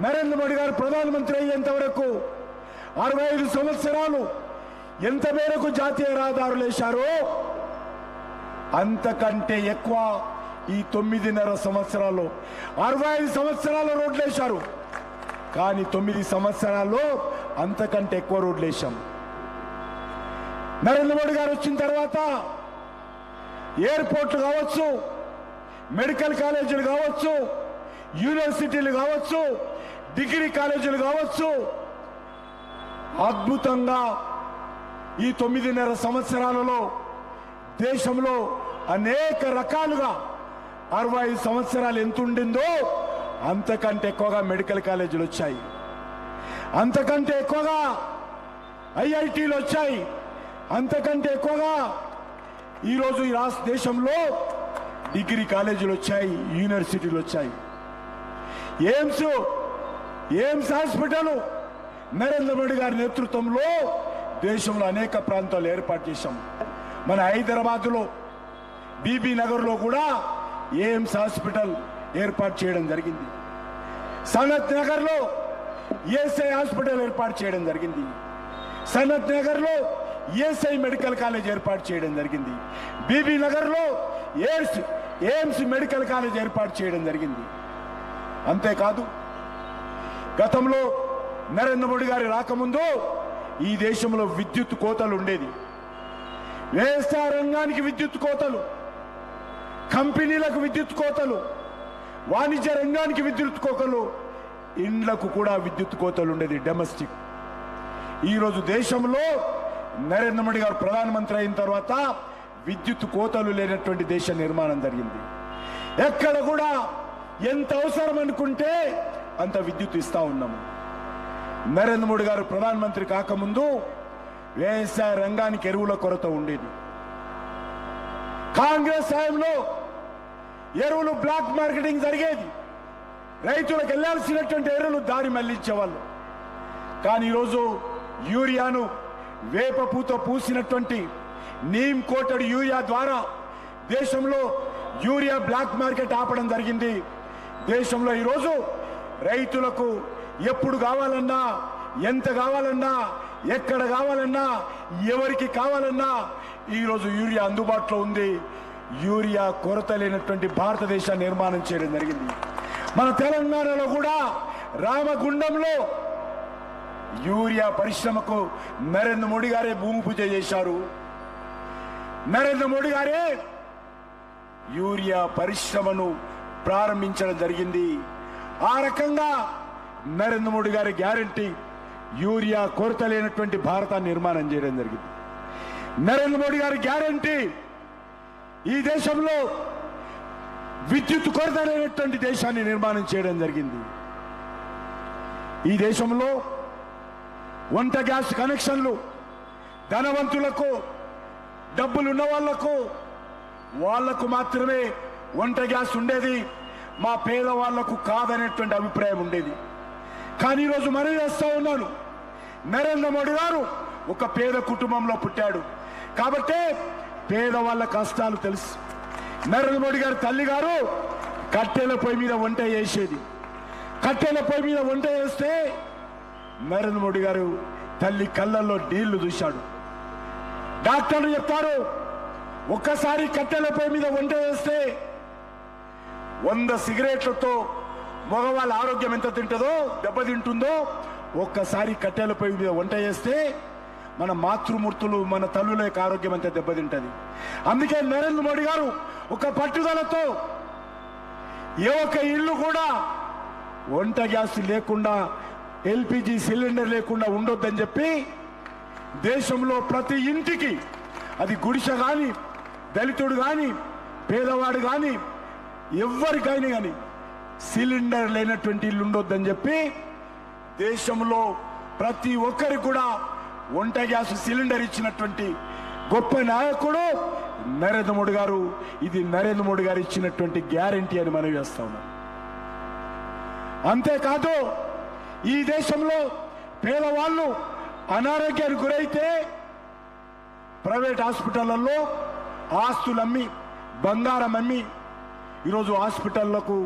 నరేంద్ర మోడీ గారు ప్రధానమంత్రి అయ్యేంత వరకు 65 సంవత్సరాలు ఎంత మేరకు జాతీయ రహదారులు వేశారో అంతకంటే ఎక్కువ ఈ 9.5 సంవత్సరాల్లో 65 సంవత్సరాల రోడ్లు వేశారు. కానీ 9 సంవత్సరాల్లో అంతకంటే ఎక్కువ రోడ్లు వేశాం. నరేంద్ర మోడీ గారు వచ్చిన తర్వాత ఎయిర్పోర్ట్లు కావచ్చు, మెడికల్ కాలేజీలు కావచ్చు, యూనివర్సిటీలు కావచ్చు, డిగ్రీ కాలేజీలు కావచ్చు, అద్భుతంగా ఈ 9.5 సంవత్సరాలలో దేశంలో అనేక రకాలుగా 65 సంవత్సరాలు ఎంత ఉండిందో అంతకంటే ఎక్కువగా మెడికల్ కాలేజీలు వచ్చాయి, అంతకంటే ఎక్కువగా ఐఐటీలు వచ్చాయి, అంతకంటే ఎక్కువగా ఈరోజు ఈ రాష్ట్ర దేశంలో డిగ్రీ కాలేజీలు వచ్చాయి, యూనివర్సిటీలు వచ్చాయి. ఎయిమ్స్ హాస్పిటల్ నరేంద్ర మోడీ గారి నేతృత్వంలో దేశంలో అనేక ప్రాంతాలు ఏర్పాటు చేశాం. మన హైదరాబాద్లో బీబీ నగర్లో కూడా ఎయిమ్స్ హాస్పిటల్ ఏర్పాటు చేయడం జరిగింది. సనత్ నగర్లో ఈఎస్ఐ హాస్పిటల్ ఏర్పాటు చేయడం జరిగింది. సనత్ నగర్లో ఈఎస్ఐ మెడికల్ కాలేజ్ ఏర్పాటు చేయడం జరిగింది. బీబీ నగర్లో ఎయిమ్స్ మెడికల్ కాలేజ్ ఏర్పాటు చేయడం జరిగింది. అంతేకాదు, గతంలో నరేంద్ర మోడీ గారి రాకముందు ఈ దేశంలో విద్యుత్ కోతలు ఉండేది. వ్యవసాయ రంగానికి విద్యుత్ కోతలు, కంపెనీలకు విద్యుత్ కోతలు, వాణిజ్య రంగానికి విద్యుత్ కోతలు, ఇండ్లకు కూడా విద్యుత్ కోతలు ఉండేది డొమెస్టిక్. ఈరోజు దేశంలో నరేంద్ర మోడీ గారు ప్రధానమంత్రి అయిన తర్వాత విద్యుత్ కోతలు లేనటువంటి దేశ నిర్మాణం జరిగింది. ఎక్కడ కూడా ఎంత అవసరం అనుకుంటే అంత విద్యుత్ ఇస్తా ఉన్నాము. నరేంద్ర మోడీ గారు ప్రధానమంత్రి కాకముందు వ్యవసాయ రంగానికి ఎరువుల కొరత ఉండేది. కాంగ్రెస్ హయాంలో ఎరువులు బ్లాక్ మార్కెటింగ్ జరిగేది. రైతులకు వెళ్లాల్సినటువంటి ఎరువులు దారి మళ్లించేవాళ్ళు. కానీ ఈరోజు యూరియాను వేప పూత పూసినటువంటి నీమ్ కోటెడ్ యూరియా ద్వారా దేశంలో యూరియా బ్లాక్ మార్కెట్ ఆపడం జరిగింది. దేశంలో ఈరోజు రైతులకు ఎప్పుడు కావాలన్నా, ఎంత కావాలన్నా, ఎక్కడ కావాలన్నా, ఎవరికి కావాలన్నా ఈరోజు యూరియా అందుబాటులో ఉంది. యూరియా కొరత లేనటువంటి భారతదేశ నిర్మాణం చేయడం జరిగింది. మన తెలంగాణలో కూడా రామగుండంలో యూరియా పరిశ్రమకు నరేంద్ర మోడీ గారే భూమి పూజ చేశారు. నరేంద్ర మోడీ గారే యూరియా పరిశ్రమను ప్రారంభించడం జరిగింది. ఆ రకంగా నరేంద్ర మోడీ గారి గ్యారంటీ యూరియా కొరత లేనటువంటి భారతాన్ని నిర్మాణం చేయడం జరిగింది. నరేంద్ర మోడీ గారి గ్యారంటీ ఈ దేశంలో విద్యుత్ కొరత లేనటువంటి దేశాన్ని నిర్మాణం చేయడం జరిగింది. ఈ దేశంలో వంట గ్యాస్ కనెక్షన్లు ధనవంతులకు, డబ్బులున్న వాళ్లకు మాత్రమే వంట గ్యాస్ ఉండేది, మా పేదవాళ్లకు కాదనేటువంటి అభిప్రాయం ఉండేది. కానీ ఈరోజు మనం చేస్తా ఉన్నాను, నరేంద్ర మోడీ గారు ఒక పేద కుటుంబంలో పుట్టాడు కాబట్టి పేదవాళ్ల కష్టాలు తెలుసు. నరేంద్ర మోడీ గారి తల్లి గారు కట్టెల పొయ్యి మీద వంట చేసేది. కట్టెల పొయ్యి మీద వంట చేస్తే నరేంద్ర మోడీ గారు తల్లి కళ్ళల్లో నీళ్లు చూశాడు. డాక్టర్లు చెప్తారు, ఒక్కసారి కట్టెల పొయ్యి మీద వంట చేస్తే 100 సిగరెట్లతో మగవాళ్ళ ఆరోగ్యం ఎంత దెబ్బతింటుందో ఒక్కసారి కట్టెల పొయ్యి మీద వంట చేస్తే మన మాతృమూర్తులు, మన తల్లుల యొక్క ఆరోగ్యం అంతా దెబ్బతింటది. అందుకే నరేంద్ర మోడీ గారు ఒక పట్టుదలతో ఏ ఒక్క ఇల్లు కూడా వంట గ్యాస్ లేకుండా, ఎల్పిజి సిలిండర్ లేకుండా ఉండొద్దని చెప్పి దేశంలో ప్రతి ఇంటికి, అది గుడిసె కానీ, దళితుడు కానీ, పేదవాడు కానీ, ఎవరికైనా కానీ సిలిండర్ లేనటువంటి ఇల్లు ఉండొద్దని చెప్పి దేశంలో ప్రతి ఒక్కరికి కూడా వంట గ్యాస్ సిలిండర్ ఇచ్చినటువంటి గొప్ప నాయకుడు నరేంద్ర మోడీ గారు. ఇది నరేంద్ర మోడీ గారు ఇచ్చినటువంటి గ్యారంటీ అని మనం చేస్తా ఉన్నాం. అంతేకాదు, ఈ దేశంలో పేదవాళ్ళు అనారోగ్యానికి గురైతే ప్రైవేట్ హాస్పిటళ్లలో ఆస్తులు అమ్మి, బంగారం అమ్మి ఈరోజు హాస్పిటళ్లకు